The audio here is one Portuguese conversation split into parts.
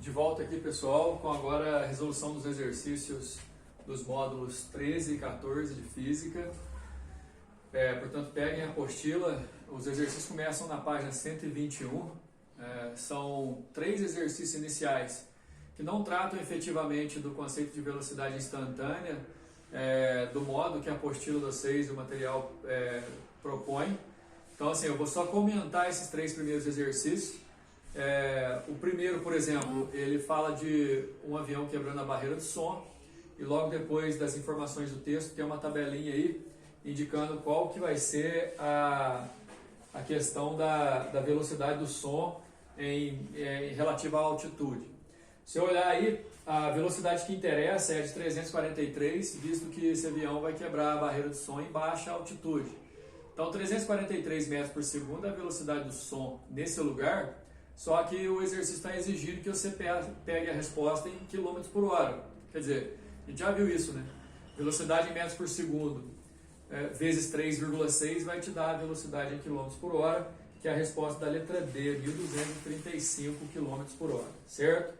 De volta aqui, pessoal, com agora a resolução dos exercícios dos módulos 13 e 14 de Física. Portanto, peguem a apostila, os exercícios começam na página 121. São 3 exercícios iniciais que não tratam efetivamente do conceito de velocidade instantânea, do modo que a apostila de vocês e o material propõe. Então, assim, eu vou só comentar esses 3 primeiros exercícios. O primeiro, por exemplo, ele fala de um avião quebrando a barreira de som, e logo depois das informações do texto tem uma tabelinha aí indicando qual que vai ser a questão da velocidade do som em relativa à altitude. Se eu olhar aí, a velocidade que interessa é de 343, visto que esse avião vai quebrar a barreira de som em baixa altitude. Então, 343 metros por segundo é a velocidade do som nesse lugar. Só que o exercício está exigindo que você pegue a resposta em km por hora. Quer dizer, a gente já viu isso, né? Velocidade em metros por segundo vezes 3,6 vai te dar a velocidade em km por hora, que é a resposta da letra D, 1.235 km por hora, certo?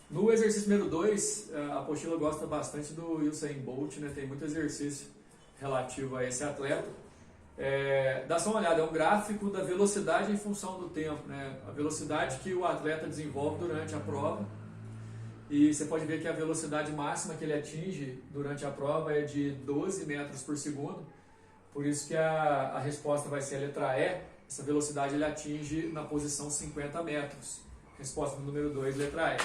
No exercício número 2, a apostila gosta bastante do Usain Bolt, né? Tem muito exercício relativo a esse atleta. Dá só uma olhada, é um gráfico da velocidade em função do tempo, né? A velocidade que o atleta desenvolve durante a prova, e você pode ver que a velocidade máxima que ele atinge durante a prova é de 12 metros por segundo, por isso que a resposta vai ser a letra E. Essa velocidade ele atinge na posição 50 metros, resposta do número 2, letra E.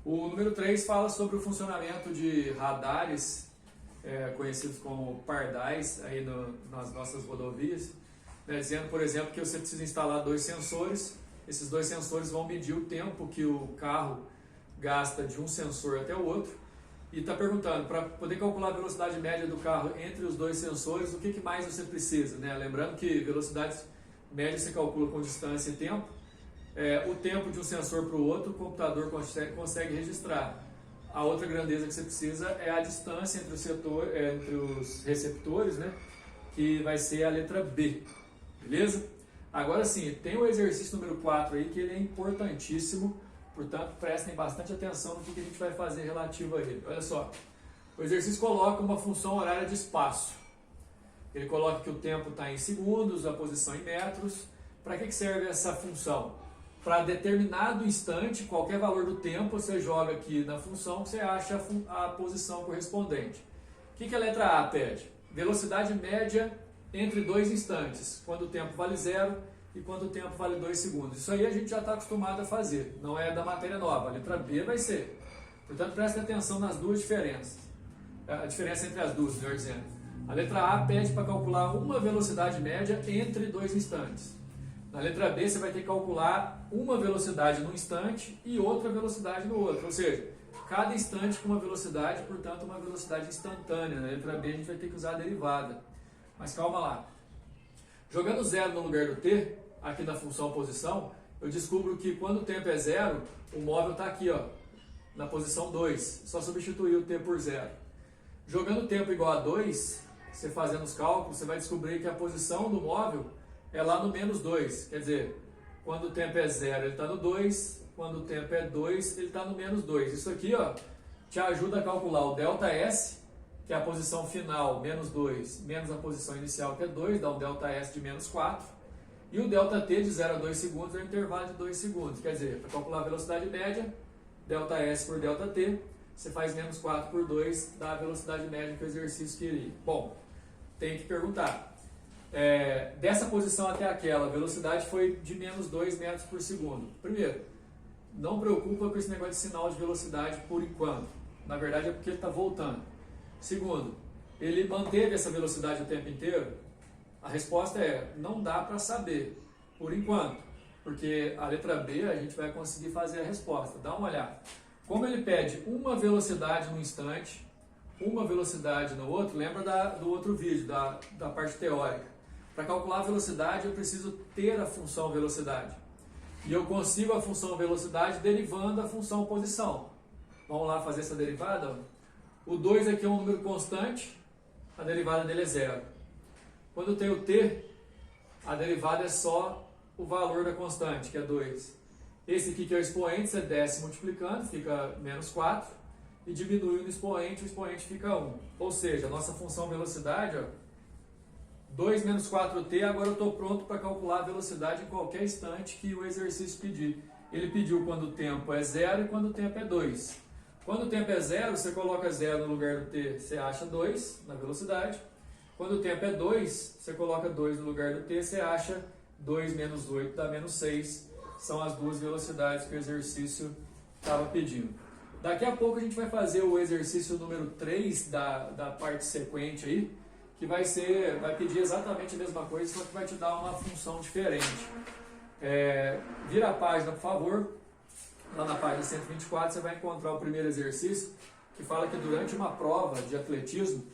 O número 3 fala sobre o funcionamento de radares, conhecidos como pardais aí nas nossas rodovias, né, dizendo, por exemplo, que você precisa instalar 2 sensores. Esses 2 sensores vão medir o tempo que o carro gasta de um sensor até o outro, e está perguntando, para poder calcular a velocidade média do carro entre os 2 sensores, o que mais você precisa, né? Lembrando que velocidade média se calcula com distância e tempo. O tempo de um sensor para o outro, o computador consegue registrar. A outra grandeza que você precisa é a distância entre os receptores, né? Que vai ser a letra B, beleza? Agora sim, tem o exercício número 4 aí, que ele é importantíssimo, portanto prestem bastante atenção no que a gente vai fazer relativo a ele. Olha só, o exercício coloca uma função horária de espaço. Ele coloca que o tempo está em segundos, a posição em metros. Para que serve essa função? Para determinado instante, qualquer valor do tempo, você joga aqui na função que você acha a posição correspondente. O que a letra A pede? Velocidade média entre 2 instantes, quando o tempo vale 0 e quando o tempo vale 2 segundos. Isso aí a gente já está acostumado a fazer, não é da matéria nova. A letra B vai ser. Portanto, prestem atenção nas duas diferenças. A diferença entre as duas, melhor dizendo. A letra A pede para calcular uma velocidade média entre 2 instantes. Na letra B, você vai ter que calcular uma velocidade no instante e outra velocidade no outro. Ou seja, cada instante com uma velocidade, portanto, uma velocidade instantânea. Na letra B, a gente vai ter que usar a derivada. Mas calma lá. Jogando 0 no lugar do t, aqui na função posição, eu descubro que quando o tempo é 0, o móvel está aqui, ó, na posição 2. Só substituir o t por 0. Jogando tempo igual a 2, você fazendo os cálculos, você vai descobrir que a posição do móvel é lá no menos 2, quer dizer, quando o tempo é 0 ele está no 2, quando o tempo é 2 ele está no menos 2. Isso aqui, ó, te ajuda a calcular o ΔS, que é a posição final, menos 2, menos a posição inicial, que é 2, dá um ΔS de menos 4, e o ΔT de 0 a 2 segundos é o intervalo de 2 segundos, quer dizer, para calcular a velocidade média, ΔS por ΔT, você faz menos 4 por 2, dá a velocidade média que o exercício queria. Bom, tem que perguntar. Dessa posição até aquela, a velocidade foi de menos 2 metros por segundo. Primeiro, não preocupa com esse negócio de sinal de velocidade por enquanto. Na verdade é porque ele está voltando. Segundo, ele manteve essa velocidade o tempo inteiro? A resposta é, não dá para saber, por enquanto. Porque a letra B a gente vai conseguir fazer a resposta. Dá uma olhada. Como ele pede uma velocidade no instante, uma velocidade no outro, lembra do outro vídeo, da parte teórica. Para calcular a velocidade, eu preciso ter a função velocidade. E eu consigo a função velocidade derivando a função posição. Vamos lá fazer essa derivada? O 2 aqui é um número constante, a derivada dele é 0. Quando tem o t, a derivada é só o valor da constante, que é 2. Esse aqui que é o expoente, você desce multiplicando, fica menos 4, e diminui no expoente, o expoente fica 1. Ou seja, a nossa função velocidade, ó, 2 menos 4t, agora eu estou pronto para calcular a velocidade em qualquer instante que o exercício pedir. Ele pediu quando o tempo é 0 e quando o tempo é 2. Quando o tempo é 0, você coloca 0 no lugar do t, você acha 2 na velocidade. Quando o tempo é 2, você coloca 2 no lugar do t, você acha 2 menos 8 dá menos 6. São as duas velocidades que o exercício estava pedindo. Daqui a pouco a gente vai fazer o exercício número 3 da parte sequente aí, que vai pedir exatamente a mesma coisa, só que vai te dar uma função diferente. Vira a página, por favor. Lá na página 124 você vai encontrar o primeiro exercício, que fala que durante uma prova de atletismo,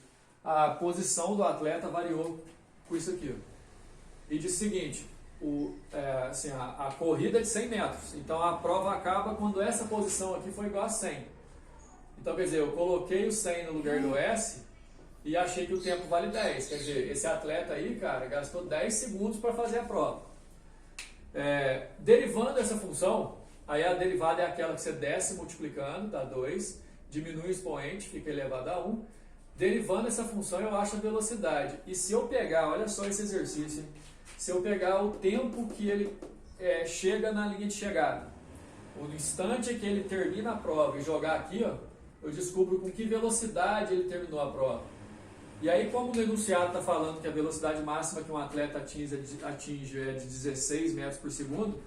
a posição do atleta variou com isso aqui. E diz o seguinte, a corrida é de 100 metros, então a prova acaba quando essa posição aqui for igual a 100. Então, quer dizer, eu coloquei o 100 no lugar do S e achei que o tempo vale 10. Quer dizer, esse atleta aí, cara, gastou 10 segundos para fazer a prova. Derivando essa função, aí a derivada é aquela que você desce multiplicando, dá 2, diminui o expoente, fica elevado a 1. Derivando essa função, eu acho a velocidade. E se eu pegar, olha só esse exercício, hein? Se eu pegar o tempo que ele chega na linha de chegada, o instante que ele termina a prova e jogar aqui, ó, eu descubro com que velocidade ele terminou a prova. E aí, como o enunciado está falando que a velocidade máxima que um atleta atinge é de 16 metros por segundo,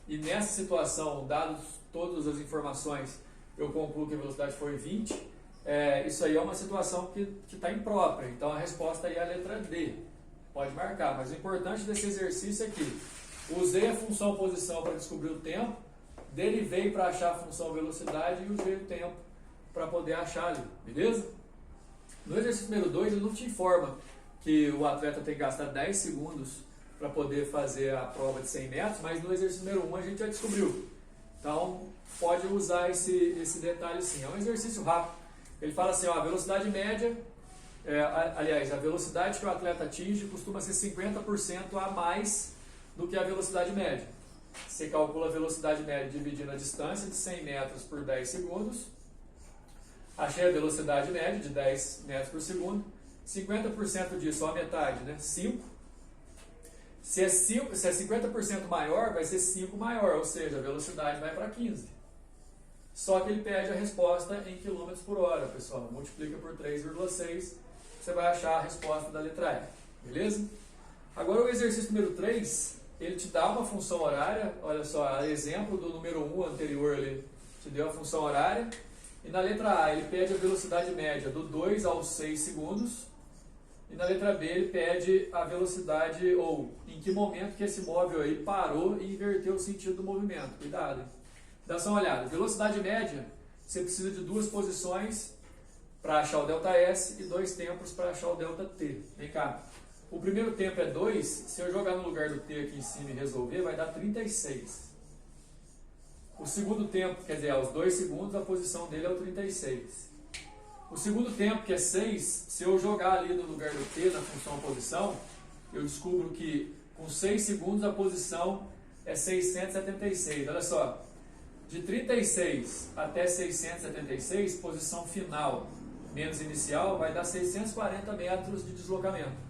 e nessa situação, dados todas as informações, eu concluo que a velocidade foi 20, isso aí é uma situação que está imprópria. Então a resposta aí é a letra D. Pode marcar, mas o importante desse exercício é que usei a função posição para descobrir o tempo, derivei para achar a função velocidade e usei o tempo para poder achar ali, beleza? No exercício número 2, ele não te informa que o atleta tem que gastar 10 segundos para poder fazer a prova de 100 metros, mas no exercício número 1 a gente já descobriu. Então, pode usar esse detalhe sim. É um exercício rápido. Ele fala assim, ó, a velocidade média, a velocidade que o atleta atinge costuma ser 50% a mais do que a velocidade média. Você calcula a velocidade média dividindo a distância de 100 metros por 10 segundos. Achei a velocidade média de 10 metros por segundo. 50% disso, ó, a metade, né? 5. Se é 50% maior, vai ser 5 maior, ou seja, a velocidade vai para 15. Só que ele pede a resposta em km por hora, pessoal. Multiplica por 3,6, você vai achar a resposta da letra E. Beleza? Agora o exercício número 3, ele te dá uma função horária. Olha só, exemplo do número 1 anterior, ele te deu a função horária. E na letra A, ele pede a velocidade média do 2 aos 6 segundos. E na letra B, ele pede a velocidade, ou em que momento que esse móvel aí parou e inverteu o sentido do movimento. Cuidado, hein? Dá só uma olhada. Velocidade média, você precisa de 2 posições para achar o ΔS e 2 tempos para achar o ΔT. Vem cá. O primeiro tempo é 2, se eu jogar no lugar do T aqui em cima e resolver, vai dar 36. O segundo tempo, quer dizer, aos 2 segundos, a posição dele é o 36. O segundo tempo, que é 6, se eu jogar ali no lugar do T, na função posição, eu descubro que com 6 segundos a posição é 676. Olha só, de 36 até 676, posição final menos inicial, vai dar 640 metros de deslocamento.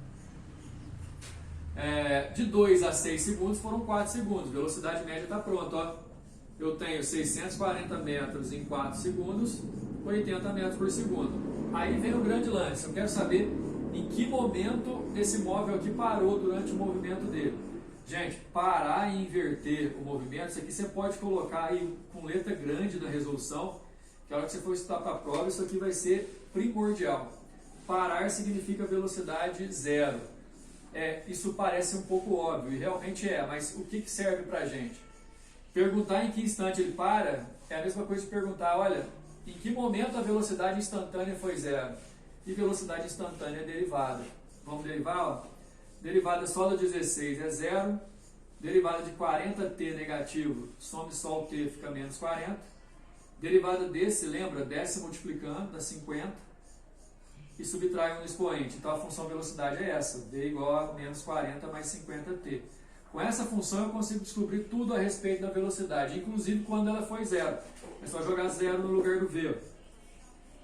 De 2 a 6 segundos foram 4 segundos, velocidade média está pronta, ó. Eu tenho 640 metros em 4 segundos, 80 metros por segundo. Aí vem o grande lance, eu quero saber em que momento esse móvel aqui parou durante o movimento dele. Gente, parar e inverter o movimento, isso aqui você pode colocar aí com letra grande na resolução, que a hora que você for estudar para a prova, isso aqui vai ser primordial. Parar significa velocidade zero. Isso parece um pouco óbvio, e realmente mas o que serve para a gente? Perguntar em que instante ele para é a mesma coisa de perguntar, olha, em que momento a velocidade instantânea foi zero? E velocidade instantânea é derivada. Vamos derivar? Ó. Derivada só do 16 é zero. Derivada de 40t negativo, some só o t, fica menos 40. Derivada desse, lembra, desce multiplicando, dá 50. E subtrai um expoente. Então a função velocidade é essa, v igual a menos 40 mais 50t. Com essa função eu consigo descobrir tudo a respeito da velocidade, inclusive quando ela foi zero. É só jogar zero no lugar do V.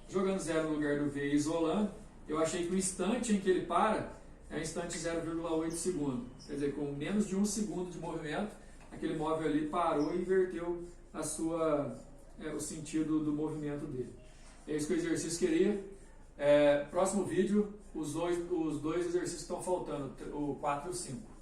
Jogando zero no lugar do V e isolando, eu achei que o instante em que ele para é o instante 0,8 segundo. Quer dizer, com menos de 1 segundo de movimento, aquele móvel ali parou e inverteu o sentido do movimento dele. É isso que o exercício queria. Próximo vídeo, os dois exercícios que estão faltando, o 4 e o 5.